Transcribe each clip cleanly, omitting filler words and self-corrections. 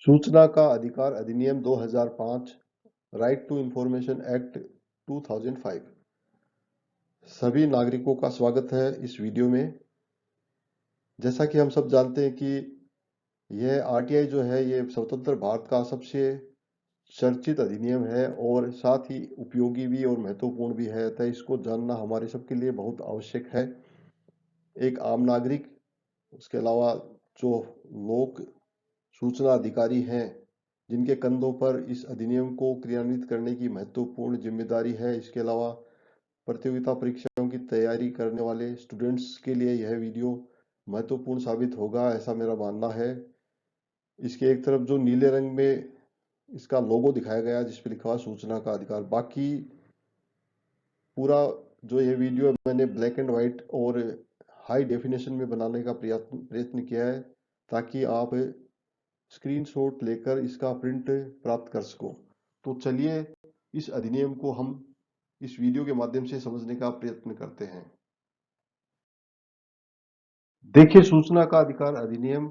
सूचना का अधिकार अधिनियम 2005, राइट टू इंफॉर्मेशन एक्ट 2005। सभी नागरिकों का स्वागत है इस वीडियो में। जैसा कि हम सब जानते हैं कि यह आरटीआई जो है ये स्वतंत्र भारत का सबसे चर्चित अधिनियम है और साथ ही उपयोगी भी और महत्वपूर्ण भी है, अतः इसको जानना हमारे सबके लिए बहुत आवश्यक है। एक आम नागरिक, उसके अलावा जो लोक सूचना अधिकारी हैं जिनके कंधों पर इस अधिनियम को क्रियान्वित करने की महत्वपूर्ण जिम्मेदारी है, इसके अलावा प्रतियोगिता परीक्षाओं की तैयारी करने वाले स्टूडेंट्स के लिए यह वीडियो महत्वपूर्ण साबित होगा, ऐसा मेरा मानना है। इसके एक तरफ जो नीले रंग में इसका लोगो दिखाया गया जिस पर लिखा हुआ सूचना का अधिकार, बाकी पूरा जो ये वीडियो मैंने ब्लैक एंड व्हाइट और हाई डेफिनेशन में बनाने का प्रयत्न किया है ताकि आप स्क्रीनशॉट लेकर इसका प्रिंट प्राप्त कर सको। तो चलिए इस अधिनियम को हम इस वीडियो के माध्यम से समझने का प्रयत्न करते हैं। देखिए, सूचना का अधिकार अधिनियम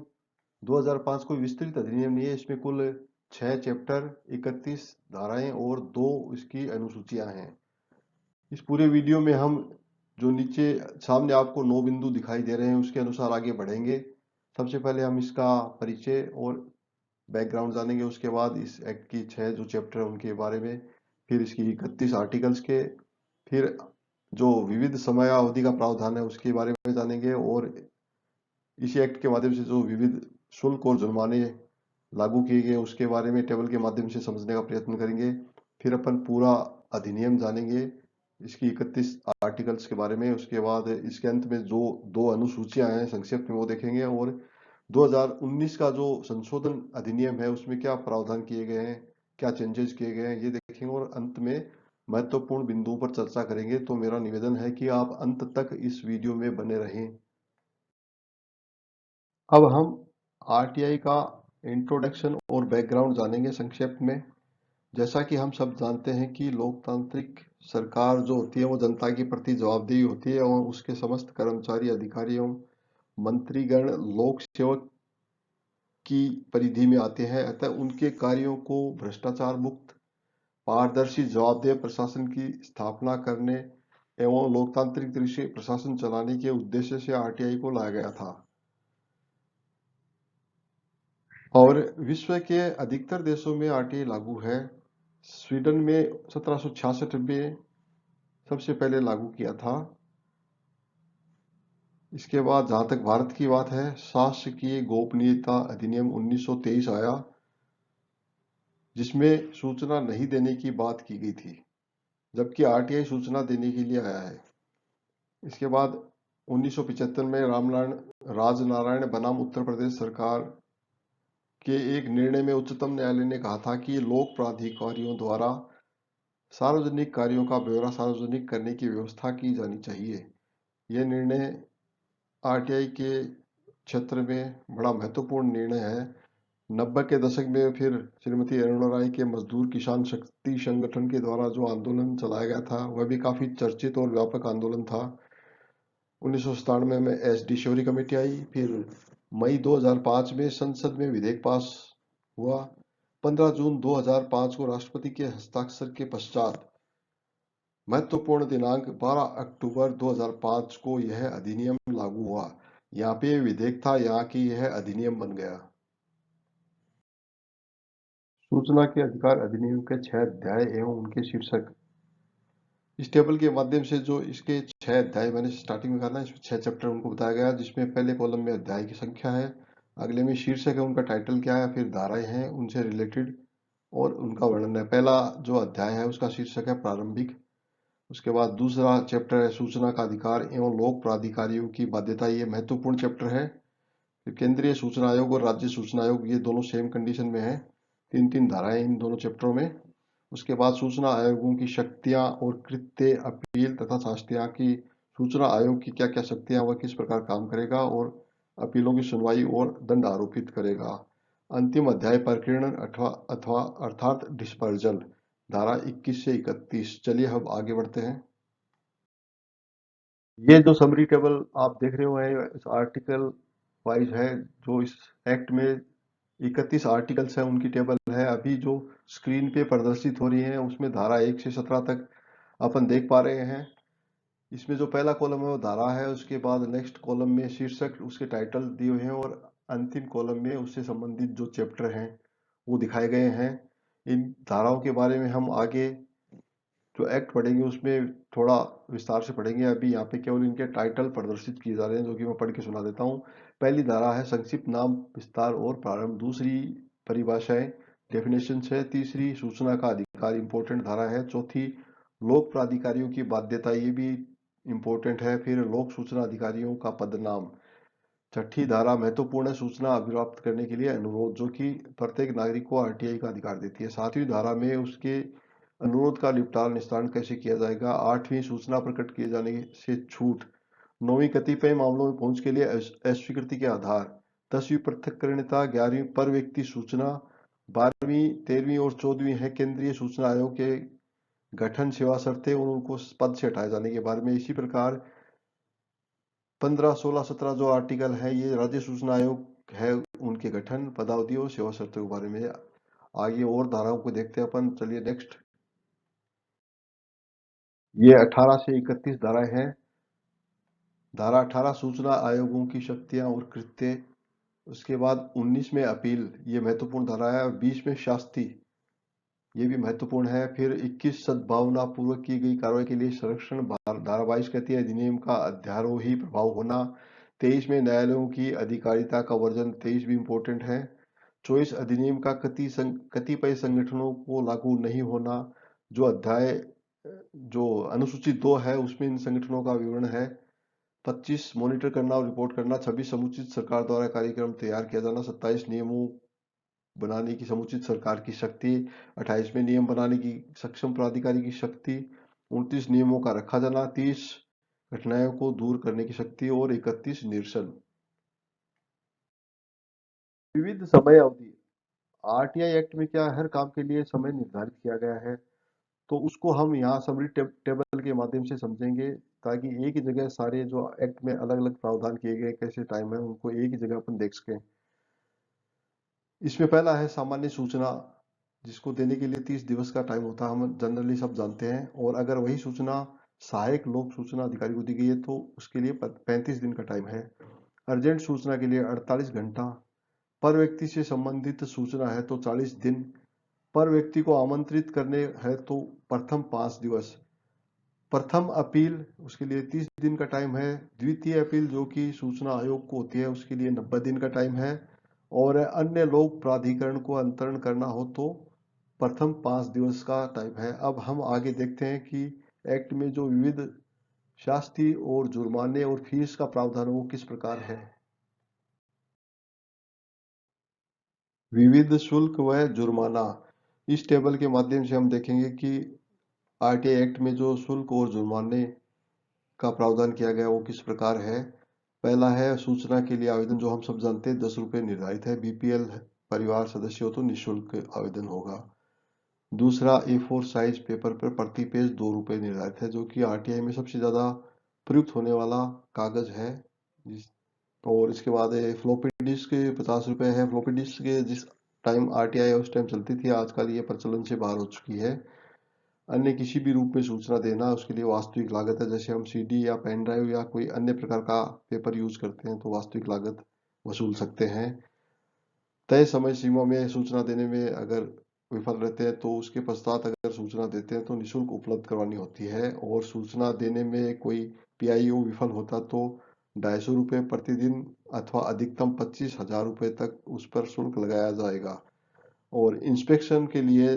2005 कोई विस्तृत अधिनियम नहीं है। इसमें कुल 6 चैप्टर, 31 धाराएं और 2 इसकी अनुसूचियां हैं। इस पूरे वीडियो में हम जो नीचे सामने आपको 9 बिंदु दिखाई दे रहे हैं उसके अनुसार आगे बढ़ेंगे। सबसे पहले हम इसका परिचय और बैकग्राउंड जानेंगे, उसके बाद इस एक्ट की 6 जो चैप्टर है उनके बारे में, फिर इसकी 31 आर्टिकल्स के, फिर जो विविध समयावधि का प्रावधान है उसके बारे में जानेंगे और इसी एक्ट के माध्यम से जो विविध शुल्क और जुर्माने लागू किए गए उसके बारे में टेबल के माध्यम से समझने का प्रयत्न करेंगे। फिर अपन पूरा अधिनियम जानेंगे, इसकी 31 आर्टिकल्स के बारे में। उसके बाद इसके अंत में जो 2 अनुसूचियां हैं संक्षिप्त में वो देखेंगे और 2019 का जो संशोधन अधिनियम है उसमें क्या प्रावधान किए गए हैं, क्या चेंजेस किए गए हैं ये देखेंगे और अंत में महत्वपूर्ण बिंदुओं पर चर्चा करेंगे। तो मेरा निवेदन है कि आप अंत तक इस वीडियो में बने रहें। अब हम आरटीआई का इंट्रोडक्शन और बैकग्राउंड जानेंगे संक्षेप में। जैसा कि हम सब जानते हैं कि लोकतांत्रिक सरकार जो होती है वो जनता के प्रति जवाबदेही होती है और उसके समस्त कर्मचारी, अधिकारियों, मंत्रीगण लोक सेवक की परिधि में आते हैं, अतः उनके कार्यों को भ्रष्टाचार मुक्त, पारदर्शी, जवाबदेह प्रशासन की स्थापना करने एवं लोकतांत्रिक दृष्टि से प्रशासन चलाने के उद्देश्य से आरटीआई को लाया गया था। और विश्व के अधिकतर देशों में आरटीआई लागू है। स्वीडन में 1766 में सबसे पहले लागू किया था। इसके बाद जहां तक भारत की बात है, शासकीय गोपनीयता अधिनियम 1923 आया जिसमें सूचना नहीं देने की बात की गई थी, जबकि आरटीआई सूचना देने के लिए आया है। इसके बाद 1975 में राजनारायण बनाम उत्तर प्रदेश सरकार के एक निर्णय में उच्चतम न्यायालय ने कहा था कि लोक प्राधिकारियों द्वारा सार्वजनिक कार्यों का ब्यौरा सार्वजनिक करने की व्यवस्था की जानी चाहिए। यह निर्णय आरटीआई के क्षेत्र में बड़ा महत्वपूर्ण निर्णय है। 90 के दशक में फिर श्रीमती अरुणा राय के मजदूर किसान शक्ति संगठन के द्वारा जो आंदोलन चलाया गया था वह भी काफी चर्चित और व्यापक आंदोलन था। 1997 में एस.डी. शौरी कमेटी आई, फिर मई 2005 में संसद में विधेयक पास हुआ। 15 जून 2005 को राष्ट्रपति के हस्ताक्षर के पश्चात महत्वपूर्ण दिनांक 12 अक्टूबर 2005 को यह अधिनियम लागू हुआ। यहाँ पे विधेयक था, यहाँ की यह अधिनियम बन गया। सूचना के अधिकार अधिनियम के 6 अध्याय एवं उनके शीर्षक। इस टेबल के माध्यम से जो इसके 6 अध्याय मैंने स्टार्टिंग में कहा ना, इसमें 6 चैप्टर उनको बताया गया, जिसमें पहले कॉलम में अध्याय की संख्या है, अगले में शीर्षक है, उनका टाइटल क्या है, फिर धाराएं हैं उनसे रिलेटेड और उनका वर्णन है। पहला जो अध्याय है उसका शीर्षक है प्रारंभिक। उसके बाद दूसरा चैप्टर है सूचना का अधिकार एवं लोक प्राधिकारियों की बाध्यता, ये महत्वपूर्ण चैप्टर है। फिर केंद्रीय सूचना आयोग और राज्य सूचना आयोग, ये दोनों सेम कंडीशन में है। 3 धाराएं इन दोनों चैप्टरों में। उसके बाद सूचना आयोगों की शक्तियां और कृत्य, अपील तथा शास्तियां की, सूचना आयोग की क्या क्या शक्तियां, वह किस प्रकार काम करेगा और अपीलों की सुनवाई और दंड आरोपित करेगा। अंतिम अध्याय प्रकीर्णन अथवा अर्थात डिस्पर्जल, धारा 21 से 31। चलिए अब आगे बढ़ते हैं। ये जो समरी टेबल आप देख रहे हो है इस आर्टिकल वाइज है जो इस एक्ट में 31 आर्टिकल्स हैं, उनकी टेबल है अभी जो स्क्रीन पे प्रदर्शित हो रही है। उसमें धारा 1 से 17 तक अपन देख पा रहे हैं। इसमें जो पहला कॉलम है वो धारा है, उसके बाद नेक्स्ट कॉलम में शीर्षक, उसके टाइटल दिए हुए हैं, और अंतिम कॉलम में उससे संबंधित जो चैप्टर हैं वो दिखाए गए हैं। इन धाराओं के बारे में हम आगे जो एक्ट पढ़ेंगे उसमें थोड़ा विस्तार से पढ़ेंगे। अभी यहाँ पे केवल इनके टाइटल प्रदर्शित किए जा रहे हैं, जो कि मैं पढ़ के सुना देता हूँ। पहली धारा है संक्षिप्त नाम, विस्तार और प्रारंभ। दूसरी परिभाषाएं, डेफिनेशन है। तीसरी सूचना का अधिकार, इंपॉर्टेंट धारा है। चौथी लोक प्राधिकारियों की बाध्यता, ये भी इंपॉर्टेंट है। फिर लोक सूचना अधिकारियों का पदनाम। छठी धारा महत्वपूर्ण सूचना अभिप्राप्त करने के लिए अनुरोध, जो कि प्रत्येक नागरिक को आरटीआई का अधिकार देती है। सातवीं धारा में उसके अनुरोध का निपटान निस्तारण कैसे किया जाएगा। आठवीं सूचना प्रकट किए जाने से छूट। नौवीं कतिपय मामलों में पहुंच के लिए अस्वीकृति के आधार। 10वीं पृथक्करणता। 11वीं पर व्यक्ति सूचना। 12वीं 13वीं और 14वीं है केंद्रीय सूचना आयोग के गठन, सेवा शर्तें और उनको पद से हटाए जाने के बारे में। इसी प्रकार 15, 16, 17 जो आर्टिकल है ये राज्य सूचना आयोग है, उनके गठन, पदावधि और सेवा शर्तों के बारे में। आगे और धाराओं को देखते हैं अपन। चलिए नेक्स्ट। ये 18 से 31 धाराएं हैं। धारा 18 सूचना आयोगों की शक्तियां और कृत्य। उसके बाद 19 में अपील, ये महत्वपूर्ण धारा है। 20 में शास्ति, ये भी महत्वपूर्ण है। फिर 21 सद्भावना पूर्वक की गई कार्रवाई के लिए संरक्षण। धारा 22 कहती है अधिनियम का अध्यारोही प्रभाव होना। 23 में न्यायालयों की अधिकारिता का वर्जन, 23 भी इंपॉर्टेंट है। 24 अधिनियम का कतिपय संगठनों को लागू नहीं होना। जो अध्याय जो अनुसूची 2 है उसमें इन संगठनों का विवरण है। 25 मॉनिटर करना और रिपोर्ट करना। 26 समुचित सरकार द्वारा कार्यक्रम तैयार किया जाना। 27 नियमों बनाने की समुचित सरकार की शक्ति। 28 में नियम बनाने की सक्षम प्राधिकारी की शक्ति। 29 नियमों का रखा जाना। 30 घटनाओं को दूर करने की शक्ति। और 31 निरसन। विविध समय अवधि। आरटीआई एक्ट में क्या हर काम के लिए समय निर्धारित किया गया है, तो उसको हम यहाँ समरी टेबल के माध्यम से समझेंगे, ताकि एक ही जगह सारे जो एक्ट में अलग अलग प्रावधान किए गए कैसे टाइम है उनको एक ही जगह अपन देख सकें। इसमें पहला है सामान्य सूचना, जिसको देने के लिए 30 दिवस का टाइम होता है, हम जनरली सब जानते हैं। और अगर वही सूचना सहायक लोक सूचना अधिकारी को दी गई है तो उसके लिए 35 दिन का टाइम है। अर्जेंट सूचना के लिए 48 घंटा। पर व्यक्ति से संबंधित सूचना है तो 40 दिन। पर व्यक्ति को आमंत्रित करने है तो प्रथम 5 दिवस। प्रथम अपील, उसके लिए 30 दिन का टाइम है। द्वितीय अपील जो कि सूचना आयोग को होती है उसके लिए 90 दिन का टाइम है। और अन्य लोक प्राधिकरण को अंतरण करना हो तो प्रथम 5 दिवस का टाइम है। अब हम आगे देखते हैं कि एक्ट में जो विविध शास्ति और जुर्माने और फीस का प्रावधान वो किस प्रकार है। विविध शुल्क व जुर्माना। इस टेबल के माध्यम से हम देखेंगे कि आरटीआई एक्ट में जो शुल्क और जुर्माने का प्रावधान किया गया वो किस प्रकार है। पहला है सूचना के लिए आवेदन, जो हम सब जानते हैं 10 रुपये निर्धारित है। बीपीएल परिवार सदस्य हो तो निःशुल्क आवेदन होगा। दूसरा A4 साइज पेपर पर प्रति पेज 2 रुपये निर्धारित है, जो कि आरटीआई में सबसे ज्यादा प्रयुक्त होने वाला कागज है। और इसके बाद फ्लॉपी डिस्क 50 रुपये है। फ्लॉपी डिस्क के जिस टाइम आरटीआई उस टाइम चलती थी, आजकल ये प्रचलन से बाहर हो चुकी है। अन्य किसी भी रूप में सूचना देना, उसके लिए वास्तविक लागत है। जैसे हम सीडी या पेन ड्राइव या कोई अन्य प्रकार का पेपर यूज करते हैं तो वास्तविक लागत वसूल सकते हैं। तय समय सीमा में सूचना देने में अगर विफल रहते हैं तो उसके पश्चात अगर सूचना देते हैं तो निःशुल्क उपलब्ध करवानी होती है। और सूचना देने में कोई पीआईओ विफल होता तो 250 रुपये प्रतिदिन अथवा अधिकतम 25,000 रुपये तक उस पर शुल्क लगाया जाएगा। और इंस्पेक्शन के लिए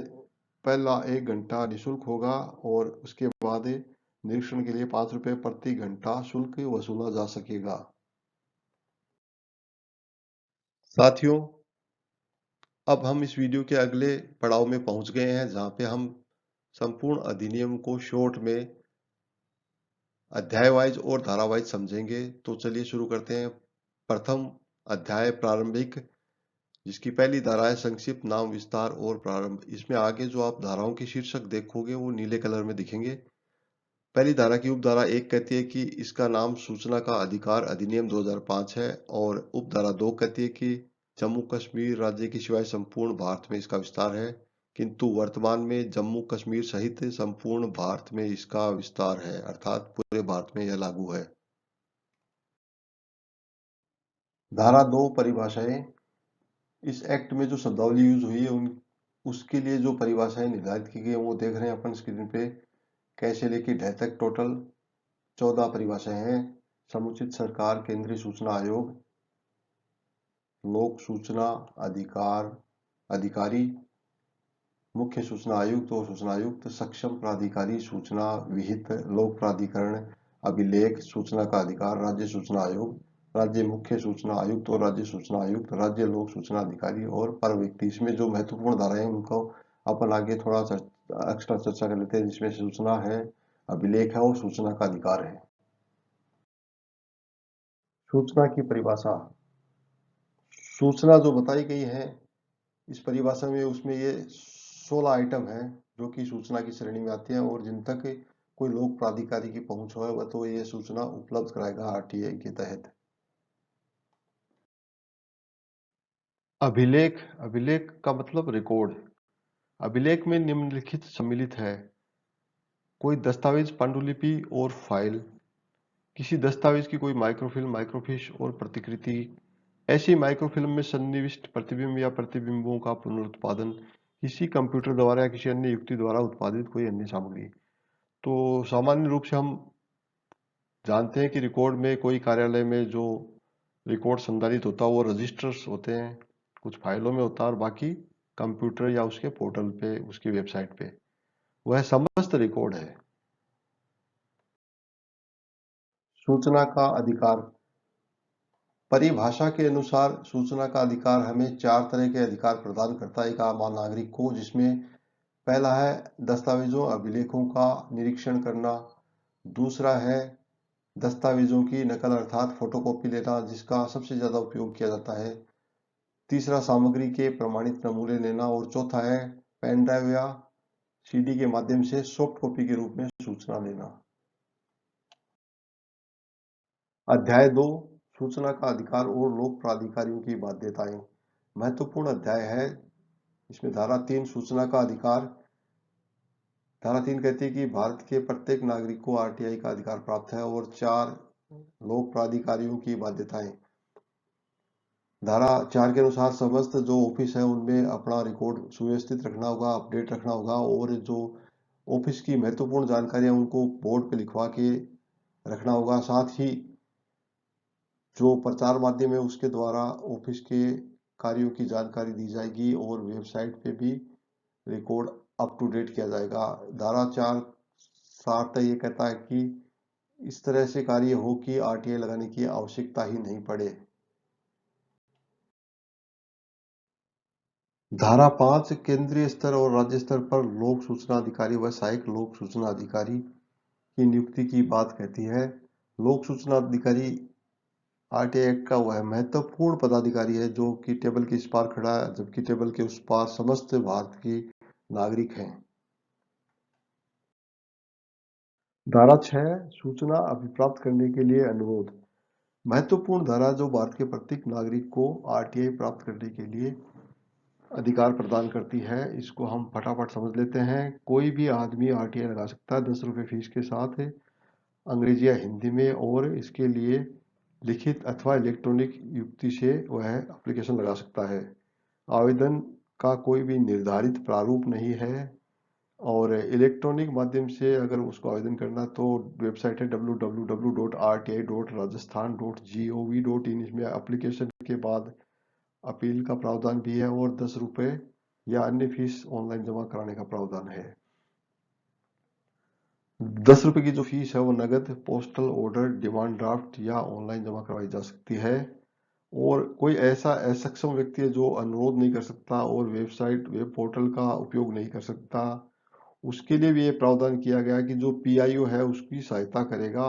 पहला 1 घंटा निःशुल्क होगा और उसके बाद निरीक्षण के लिए 5 रुपये प्रति घंटा शुल्क वसूला जा सकेगा। साथियों, अब हम इस वीडियो के अगले पड़ाव में पहुंच गए हैं, जहां पे हम संपूर्ण अधिनियम को शॉर्ट में अध्याय वाइज और धारा वाइज समझेंगे। तो चलिए शुरू करते हैं। प्रथम अध्याय प्रारंभिक, जिसकी पहली धारा है संक्षिप्त नाम, विस्तार और प्रारंभ। इसमें आगे जो आप धाराओं के शीर्षक देखोगे वो नीले कलर में दिखेंगे। पहली धारा की उपधारा 1 कहती है कि इसका नाम सूचना का अधिकार अधिनियम 2005 है। और उपधारा 2 कहती है कि जम्मू कश्मीर राज्य के सिवाय संपूर्ण भारत में इसका विस्तार है, किंतु वर्तमान में जम्मू कश्मीर सहित संपूर्ण भारत में इसका विस्तार है, अर्थात पूरे भारत में यह लागू है। धारा 2 परिभाषाएं। इस एक्ट में जो शब्दावली यूज हुई है उसके लिए जो परिभाषाएं निर्धारित की गई वो देख रहे हैं अपन स्क्रीन पे। कै से लेकर ढ तक टोटल 14 परिभाषाएं हैं। समुचित सरकार, केंद्रीय सूचना आयोग, लोक सूचना अधिकारी, मुख्य सूचना आयुक्त और सूचना आयुक्त, सक्षम प्राधिकारी, सूचना विहित, लोक प्राधिकरण, अभिलेख, सूचना का अधिकार, राज्य सूचना आयोग, राज्य मुख्य सूचना आयुक्त और राज्य सूचना आयुक्त, राज्य लोक सूचना अधिकारी और पर व्यक्ति। इसमें जो महत्वपूर्ण धाराएं उनको अपन आगे थोड़ा एक्स्ट्रा चर्चा कर लेते हैं, जिसमें सूचना है, अभिलेख है और सूचना का अधिकार है। सूचना की परिभाषा। सूचना जो बताई गई है इस परिभाषा में, उसमें ये 16 आइटम है जो कि सूचना की श्रेणी में आती है और जिन तक कोई लोक प्राधिकारी की पहुंच हो वह तो ये सूचना उपलब्ध कराएगा आरटीआई के तहत। अभिलेख। अभिलेख का मतलब रिकॉर्ड। अभिलेख में निम्नलिखित सम्मिलित है: कोई दस्तावेज, पांडुलिपि और फाइल, किसी दस्तावेज की कोई माइक्रोफिल्म, माइक्रोफिश और प्रतिकृति, ऐसी माइक्रोफिल्म में सन्निविष्ट प्रतिबिंब या प्रतिबिंबों का पुनरुत्पादन, किसी कंप्यूटर द्वारा या किसी अन्य युक्ति द्वारा उत्पादित कोई अन्य सामग्री। तो सामान्य रूप से हम जानते हैं कि रिकॉर्ड में कोई कार्यालय में जो रिकॉर्ड संधारित होता है वो रजिस्टर्स होते हैं, कुछ फाइलों में होता है और बाकी कंप्यूटर या उसके पोर्टल पे, उसकी वेबसाइट पे वह समस्त रिकॉर्ड है। सूचना का अधिकार। परिभाषा के अनुसार सूचना का अधिकार हमें 4 तरह के अधिकार प्रदान करता है एक आम नागरिक को, जिसमें पहला है दस्तावेजों, अभिलेखों का निरीक्षण करना। दूसरा है दस्तावेजों की नकल अर्थात फोटोकॉपी लेना, जिसका सबसे ज्यादा उपयोग किया जाता है। तीसरा सामग्री के प्रमाणित नमूने लेना और चौथा है पेन ड्राइव या सीडी के माध्यम से सॉफ्ट कॉपी के रूप में सूचना लेना। अध्याय 2 सूचना का अधिकार और लोक प्राधिकारियों की बाध्यताएं। महत्वपूर्ण अध्याय है। इसमें धारा 3 सूचना का अधिकार। धारा 3 कहती है कि भारत के प्रत्येक नागरिक को आरटीआई का अधिकार प्राप्त है। और 4 लोक प्राधिकारियों की बाध्यताएं। धारा 4 के अनुसार समस्त जो ऑफिस है उनमें अपना रिकॉर्ड सुव्यवस्थित रखना होगा, अपडेट रखना होगा और जो ऑफिस की महत्वपूर्ण जानकारियां उनको बोर्ड पे लिखवा के रखना होगा। साथ ही जो प्रचार माध्यम है उसके द्वारा ऑफिस के कार्यों की जानकारी दी जाएगी और वेबसाइट पे भी रिकॉर्ड अप टू डेट किया जाएगा। धारा 4 ये कहता है कि इस तरह से कार्य हो कि आरटीआई लगाने की आवश्यकता ही नहीं पड़े। धारा 5 केंद्रीय स्तर और राज्य स्तर पर लोक सूचना अधिकारी व सहायक लोक सूचना अधिकारी की नियुक्ति की बात कहती है। लोक सूचना अधिकारी आरटीआई एक्ट का वह महत्वपूर्ण पदाधिकारी है जो कि टेबल के इस पार खड़ा है, जबकि टेबल के उस पार समस्त भारत के नागरिक हैं। धारा 6 सूचना अभिप्राप्त करने के लिए अनुरोध। महत्वपूर्ण धारा जो भारत के प्रत्येक नागरिक को आरटीआई प्राप्त करने के लिए अधिकार प्रदान करती है। इसको हम फटाफट समझ लेते हैं। कोई भी आदमी आरटीआई लगा सकता है 10 रुपये फीस के साथ, अंग्रेजी या हिंदी में, और इसके लिए लिखित अथवा इलेक्ट्रॉनिक युक्ति से वह एप्लीकेशन लगा सकता है। आवेदन का कोई भी निर्धारित प्रारूप नहीं है और इलेक्ट्रॉनिक माध्यम से अगर उसको आवेदन करना तो वेबसाइट है www.rti.rajasthan.gov.in। इसमें एप्लीकेशन के बाद अपील का प्रावधान भी है और 10 रुपये या अन्य फीस ऑनलाइन जमा कराने का प्रावधान है। 10 रुपये की जो फीस है वो नगद, पोस्टल ऑर्डर, डिमांड ड्राफ्ट या ऑनलाइन जमा करवाई जा सकती है। और कोई ऐसा असक्षम व्यक्ति है जो अनुरोध नहीं कर सकता और वेबसाइट, वेब पोर्टल का उपयोग नहीं कर सकता, उसके लिए भी ये प्रावधान किया गया कि जो पीआईओ है उसकी सहायता करेगा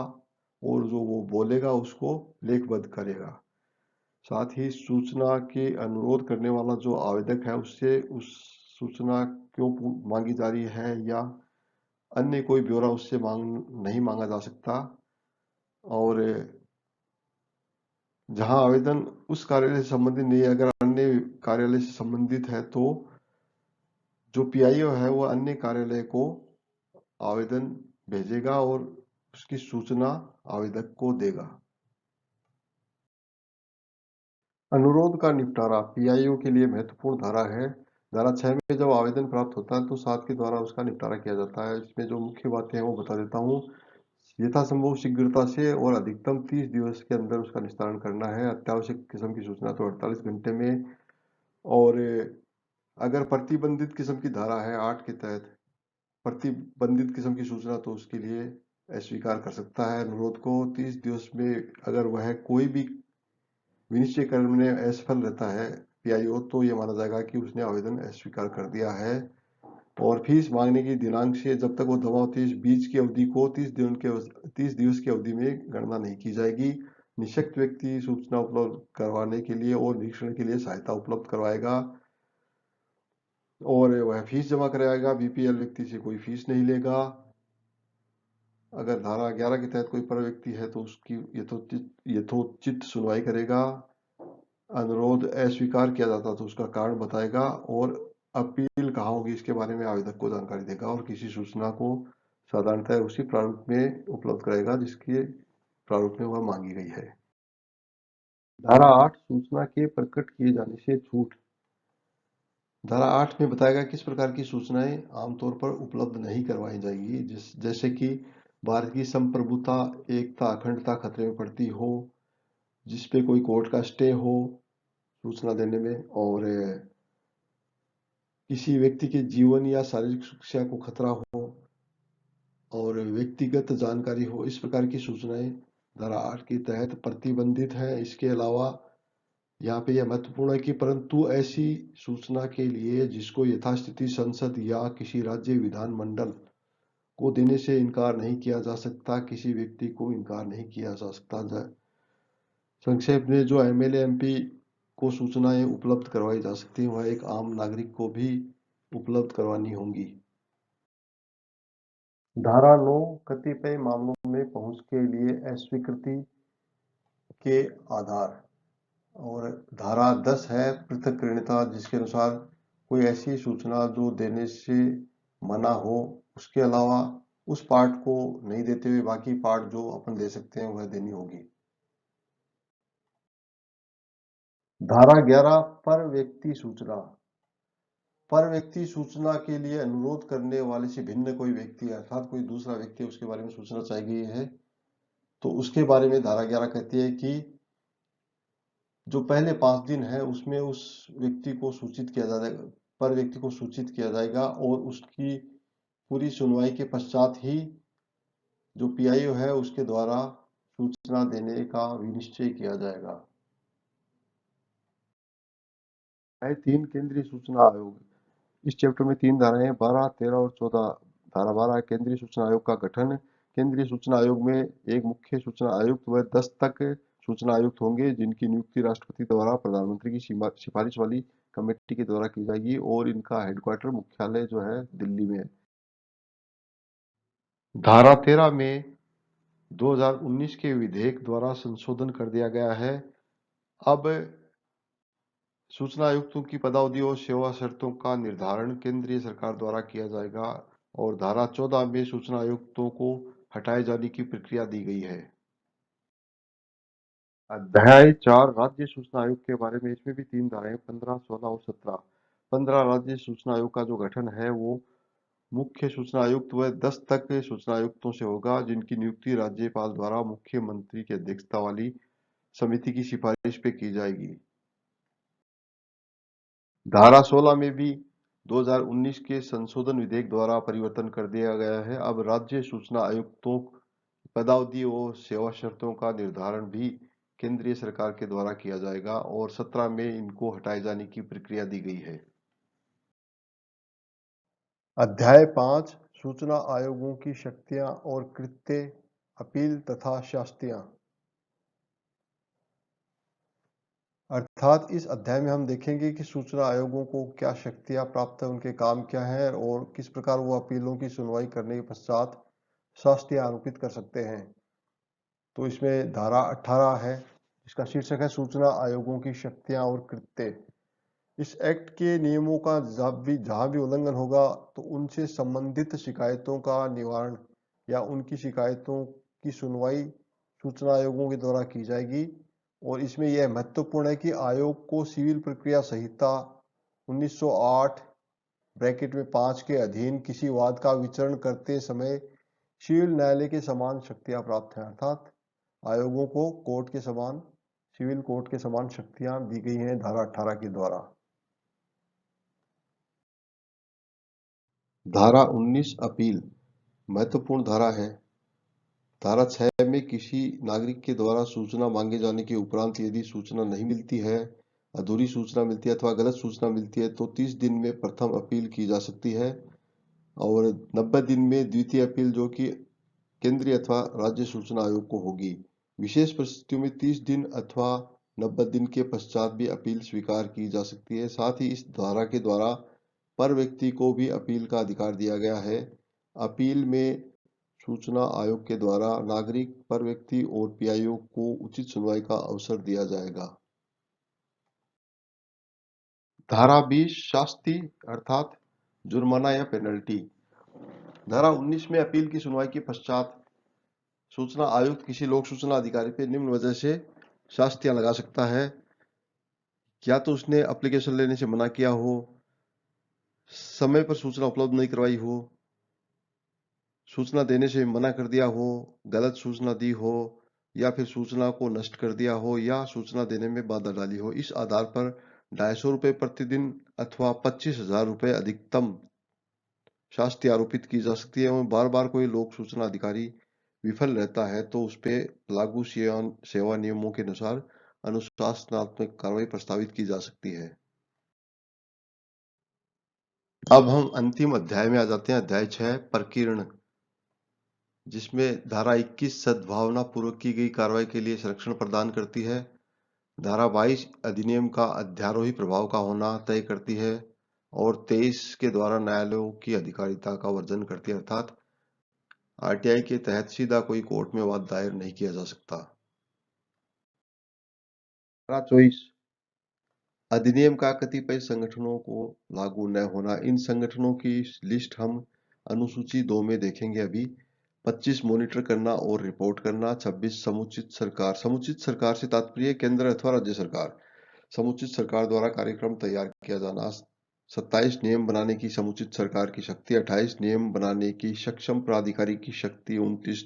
और जो वो बोलेगा उसको लेखबद्ध करेगा। साथ ही सूचना के अनुरोध करने वाला जो आवेदक है उससे उस सूचना क्यों मांगी जा रही है या अन्य कोई ब्यौरा उससे नहीं मांगा जा सकता। और जहां आवेदन उस कार्यालय से संबंधित नहीं है, अगर अन्य कार्यालय से संबंधित है तो जो पीआईओ है वो अन्य कार्यालय को आवेदन भेजेगा और उसकी सूचना आवेदक को देगा। अनुरोध का निपटारा पीआईओ के लिए महत्वपूर्ण धारा है। धारा 6 में जब आवेदन प्राप्त होता है तो 7 के द्वारा उसका निपटारा किया जाता है। इसमें जो मुख्य बातें हैं वो बता देता हूँ। यथासंभव शीघ्रता से और अधिकतम 30 दिवस के अंदर उसका निस्तारण करना है। अत्यावश्यक किस्म की सूचना तो 48 घंटे में। और अगर प्रतिबंधित किस्म की धारा है 8 के तहत प्रतिबंधित किस्म की सूचना तो उसके लिए अस्वीकार कर सकता है अनुरोध को। 30 दिवस में अगर वह कोई भी विनिश्चय करने में असफल रहता है पीआईओ तो यह माना जाएगा कि उसने आवेदन अस्वीकार कर दिया है। और फीस मांगने की दिनांक से जब तक वो जमा होती है इस बीच की अवधि को 30 दिवस की अवधि में गणना नहीं की जाएगी। निःशक्त व्यक्ति सूचना उपलब्ध करवाने के लिए और निरीक्षण के लिए सहायता उपलब्ध करवाएगा और वह फीस जमा कराएगा। बीपीएल व्यक्ति से कोई फीस नहीं लेगा। अगर धारा 11 के तहत कोई पर व्यक्ति है तो उसकी यथोचित सुनवाई करेगा। अनुरोध अस्वीकार किया जाता तो उसका कारण बताएगा और अपील कहाँ होगी इसके बारे में आवेदक को जानकारी देगा और किसी सूचना को साधारणतः उसी प्रारूप में उपलब्ध कराएगा जिसके प्रारूप में वह मांगी गई है। धारा 8 सूचना के प्रकट किए जाने से छूट। धारा 8 में बताएगा किस प्रकार की सूचनाएं आमतौर पर उपलब्ध नहीं करवाई जाएगी, जैसे कि भारत की संप्रभुता, एकता, अखंडता खतरे में पड़ती हो, जिसपे कोई कोर्ट का स्टे हो सूचना देने में, और किसी व्यक्ति के जीवन या शारीरिक सुरक्षा को खतरा हो और व्यक्तिगत जानकारी हो। इस प्रकार की सूचनाएं धारा 8 के तहत प्रतिबंधित है। इसके अलावा यहाँ पे यह महत्वपूर्ण है कि परंतु ऐसी सूचना के लिए जिसको यथास्थिति संसद या किसी राज्य विधानमंडल को देने से इनकार नहीं किया जा सकता, किसी व्यक्ति को इनकार नहीं किया जा सकता। संक्षेप में जो एमएलए एमपी को सूचनाएं उपलब्ध करवाई जा सकती हैं वह एक आम नागरिक को भी उपलब्ध करवानी होंगी। धारा 9 कतिपय मामलों में पहुंच के लिए अस्वीकृति के आधार। और धारा 10 है पृथक्करणीयता, जिसके अनुसार कोई ऐसी सूचना जो देने से मना हो उसके अलावा उस पार्ट को नहीं देते हुए बाकी पार्ट जो अपन दे सकते हैं वह देनी होगी। धारा 11 पर व्यक्ति सूचना। पर व्यक्ति सूचना के लिए अनुरोध करने वाले से भिन्न कोई व्यक्ति अर्थात कोई दूसरा व्यक्ति उसके बारे में सूचना चाहिए है तो उसके बारे में धारा 11 कहती है कि जो पहले 5 दिन है उसमें उस व्यक्ति को सूचित किया जाएगा, पर व्यक्ति को सूचित किया जाएगा और उसकी पूरी सुनवाई के पश्चात ही जो पीआईओ है उसके द्वारा सूचना देने का विनिश्चय किया जाएगा। 3 केंद्रीय सूचना आयोग। इस चैप्टर में 3 धाराएं 12, 13 और 14। धारा 12 केंद्रीय सूचना आयोग का गठन। केंद्रीय सूचना आयोग में एक मुख्य सूचना आयुक्त व 10 तक सूचना आयुक्त होंगे जिनकी नियुक्ति राष्ट्रपति द्वारा प्रधानमंत्री की सिफारिश वाली कमेटी के द्वारा की जाएगी और इनका हेडक्वार्टर मुख्यालय जो है दिल्ली में है। धारा 13 में 2019 के विधेयक द्वारा संशोधन कर दिया गया है। अब सूचना आयुक्तों की पदावधि और सेवा शर्तों का निर्धारण केंद्रीय सरकार द्वारा किया जाएगा और धारा 14 में सूचना आयुक्तों को हटाए जाने की प्रक्रिया दी गई है। अध्याय 4 राज्य सूचना आयोग के बारे में। इसमें भी 3 धाराएं 15, 16 और 17। 15 राज्य सूचना आयोग का जो गठन है वो मुख्य सूचना आयुक्त व 10 तक सूचना आयुक्तों से होगा जिनकी नियुक्ति राज्यपाल द्वारा मुख्यमंत्री की अध्यक्षता वाली समिति की सिफारिश पे की जाएगी। धारा 16 में भी 2019 के संशोधन विधेयक द्वारा परिवर्तन कर दिया गया है। अब राज्य सूचना आयुक्तों पदावधि और सेवा शर्तों का निर्धारण भी केंद्रीय सरकार के द्वारा किया जाएगा और 17 में इनको हटाए जाने की प्रक्रिया दी गई है। अध्याय 5 सूचना आयोगों की शक्तियां और कृत्य, अपील तथा शास्तियां। अर्थात इस अध्याय में हम देखेंगे कि सूचना आयोगों को क्या शक्तियां प्राप्त है, उनके काम क्या है और किस प्रकार वो अपीलों की सुनवाई करने के पश्चात शास्ति आरोपित कर सकते हैं। तो इसमें धारा 18 है इसका शीर्षक है सूचना आयोगों की शक्तियां और कृत्य। इस एक्ट के नियमों का जहां भी उल्लंघन होगा तो उनसे संबंधित शिकायतों का निवारण या उनकी शिकायतों की सुनवाई सूचना आयोगों के द्वारा की जाएगी। और इसमें यह महत्वपूर्ण है कि आयोग को सिविल प्रक्रिया संहिता 1908 ब्रैकेट में 5 के अधीन किसी वाद का विचरण करते समय सिविल न्यायालय के समान शक्तियां प्राप्त हैं, अर्थात आयोगों को कोर्ट के समान, सिविल कोर्ट के समान शक्तियां दी गई हैं धारा 18 के द्वारा। धारा 19 अपील महत्वपूर्ण धारा है। धारा 6 में किसी नागरिक के द्वारा सूचना मांगे जाने के उपरांत यदि सूचना नहीं मिलती है, अधूरी सूचना मिलती है अथवा गलत सूचना मिलती है तो 30 दिन में प्रथम अपील की जा सकती है और 90 दिन में द्वितीय अपील जो कि केंद्रीय अथवा राज्य सूचना आयोग को होगी। विशेष परिस्थितियों में 30 दिन अथवा 90 दिन के पश्चात भी अपील स्वीकार की जा सकती है। साथ ही इस धारा के द्वारा पर व्यक्ति को भी अपील का अधिकार दिया गया है। अपील में सूचना आयोग के द्वारा नागरिक, पर व्यक्ति और पीआईओ को उचित सुनवाई का अवसर दिया जाएगा। धारा 20 शास्ति अर्थात जुर्माना या पेनल्टी। धारा 19 में अपील की सुनवाई के पश्चात सूचना आयुक्त किसी लोक सूचना अधिकारी पे निम्न वजह से शास्तियां लगा सकता है। या तो उसने एप्लीकेशन लेने से मना किया हो, समय पर सूचना उपलब्ध नहीं करवाई हो, सूचना देने से मना कर दिया हो, गलत सूचना दी हो या फिर सूचना को नष्ट कर दिया हो या सूचना देने में बाधा डाली हो। इस आधार पर 250 रुपये प्रतिदिन अथवा 25,000 रुपये अधिकतम शास्ति आरोपित की जा सकती है। और बार बार कोई लोक सूचना अधिकारी विफल रहता है तो उस पर लागू सेवा नियमों के अनुसार अनुशासनात्मक कार्रवाई प्रस्तावित की जा सकती है। अब हम अंतिम अध्याय में आ जाते हैं, अध्याय 6 प्रकीर्ण, जिसमें धारा 21 सद्भावना पूर्वक की गई कार्रवाई के लिए संरक्षण प्रदान करती है। धारा 22 अधिनियम का अध्यारोही प्रभाव का होना तय करती है और 23 के द्वारा न्यायालयों की अधिकारिता का वर्जन करती है, अर्थात आरटीआई के तहत सीधा कोई कोर्ट में वाद दायर नहीं किया जा सकता। धारा 24 अधिनियम का कतिपय संगठनों को लागू न होना। इन संगठनों की लिस्ट हम अनुसूची 2 में देखेंगे अभी। 25 मॉनिटर करना और रिपोर्ट करना। 26 समुचित सरकार। समुचित सरकार से तात्पर्य केंद्र अथवा राज्य सरकार। समुचित सरकार द्वारा कार्यक्रम तैयार किया जाना। 27 नियम बनाने की समुचित सरकार की शक्ति। 28 नियम बनाने की सक्षम प्राधिकारी की शक्ति। 29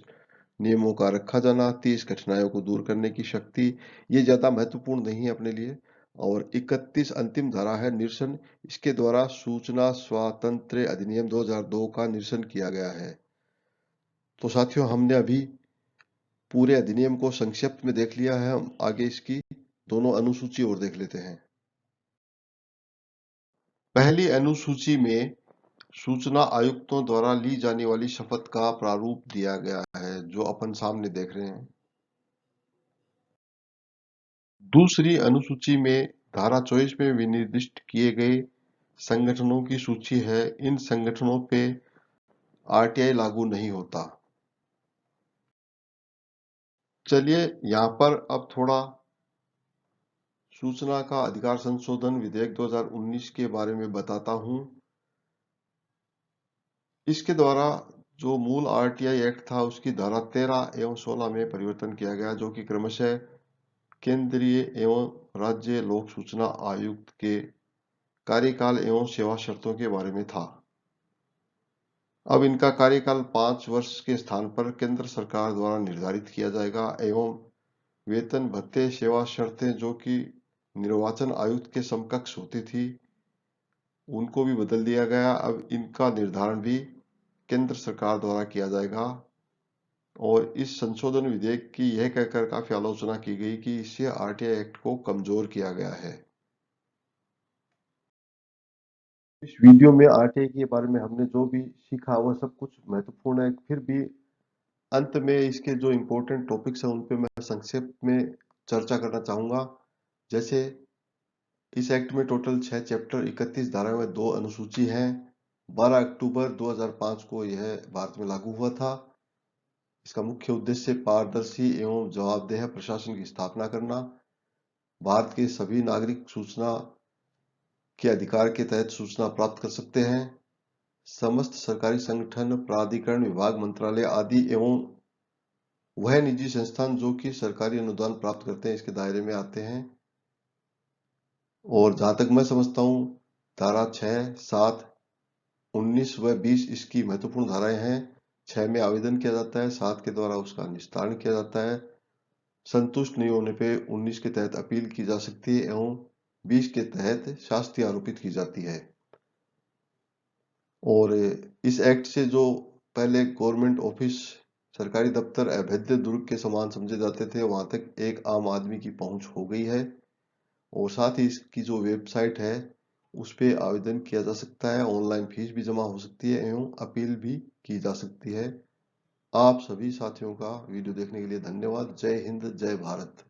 नियमों का रखा जाना। 30 कठिनाइयों को दूर करने की शक्ति। ये ज्यादा महत्वपूर्ण नहीं है अपने लिए। और 31 अंतिम धारा है निरसन। इसके द्वारा सूचना स्वातंत्र्य अधिनियम 2002 का निरसन किया गया है। तो साथियों, हमने अभी पूरे अधिनियम को संक्षिप्त में देख लिया है। हम आगे इसकी दोनों अनुसूची और देख लेते हैं। पहली अनुसूची में सूचना आयुक्तों द्वारा ली जाने वाली शपथ का प्रारूप दिया गया है, जो अपन सामने देख रहे हैं। दूसरी अनुसूची में धारा 24 में विनिर्दिष्ट किए गए संगठनों की सूची है। इन संगठनों पे आरटीआई लागू नहीं होता। चलिए यहाँ पर अब थोड़ा सूचना का अधिकार संशोधन विधेयक 2019 के बारे में बताता हूं। इसके द्वारा जो मूल आरटीआई एक्ट था उसकी धारा 13 एवं 16 में परिवर्तन किया गया, जो कि क्रमशः केंद्रीय एवं राज्य लोक सूचना आयुक्त के कार्यकाल एवं सेवा शर्तों के बारे में था। अब इनका कार्यकाल 5 वर्ष के स्थान पर केंद्र सरकार द्वारा निर्धारित किया जाएगा एवं वेतन भत्ते सेवा शर्तें जो कि निर्वाचन आयुक्त के समकक्ष होती थी उनको भी बदल दिया गया। अब इनका निर्धारण भी केंद्र सरकार द्वारा किया जाएगा। और इस संशोधन विधेयक की यह कहकर काफी आलोचना की गई कि इससे आरटीआई एक्ट को कमजोर किया गया है। इस वीडियो में आरटीआई के बारे में हमने जो भी सीखा वह सब कुछ महत्वपूर्ण है। फिर भी अंत में इसके जो इम्पोर्टेंट टॉपिक्स हैं उन पे मैं संक्षेप में चर्चा करना चाहूंगा। जैसे इस एक्ट में टोटल 6 चैप्टर, 31 धाराएं, 2 अनुसूची हैं। 12 अक्टूबर 2005 को यह भारत में लागू हुआ था। इसका मुख्य उद्देश्य पारदर्शी एवं जवाबदेह प्रशासन की स्थापना करना, भारत के सभी नागरिक सूचना के अधिकार के तहत सूचना प्राप्त कर सकते हैं। समस्त सरकारी संगठन, प्राधिकरण, विभाग, मंत्रालय आदि एवं वह निजी संस्थान जो कि सरकारी अनुदान प्राप्त करते हैं इसके दायरे में आते हैं। और जहां तक मैं समझता हूं, धारा 6, 7, 19 व 20 इसकी महत्वपूर्ण धाराएं हैं। 6 में आवेदन किया जाता है, 7 के द्वारा उसका निस्तारण किया जाता है, संतुष्ट नहीं होने पे 19 के तहत अपील की जा सकती है एवं 20 के तहत शास्ति आरोपित की जाती है। और इस एक्ट से जो पहले गवर्नमेंट ऑफिस, सरकारी दफ्तर अभेद्य दुर्ग के समान समझे जाते थे, वहां तक एक आम आदमी की पहुंच हो गई है। और साथ ही इसकी जो वेबसाइट है उस पे आवेदन किया जा सकता है, ऑनलाइन फीस भी जमा हो सकती है एवं अपील भी की जा सकती है। आप सभी साथियों का वीडियो देखने के लिए धन्यवाद। जय हिंद, जय भारत।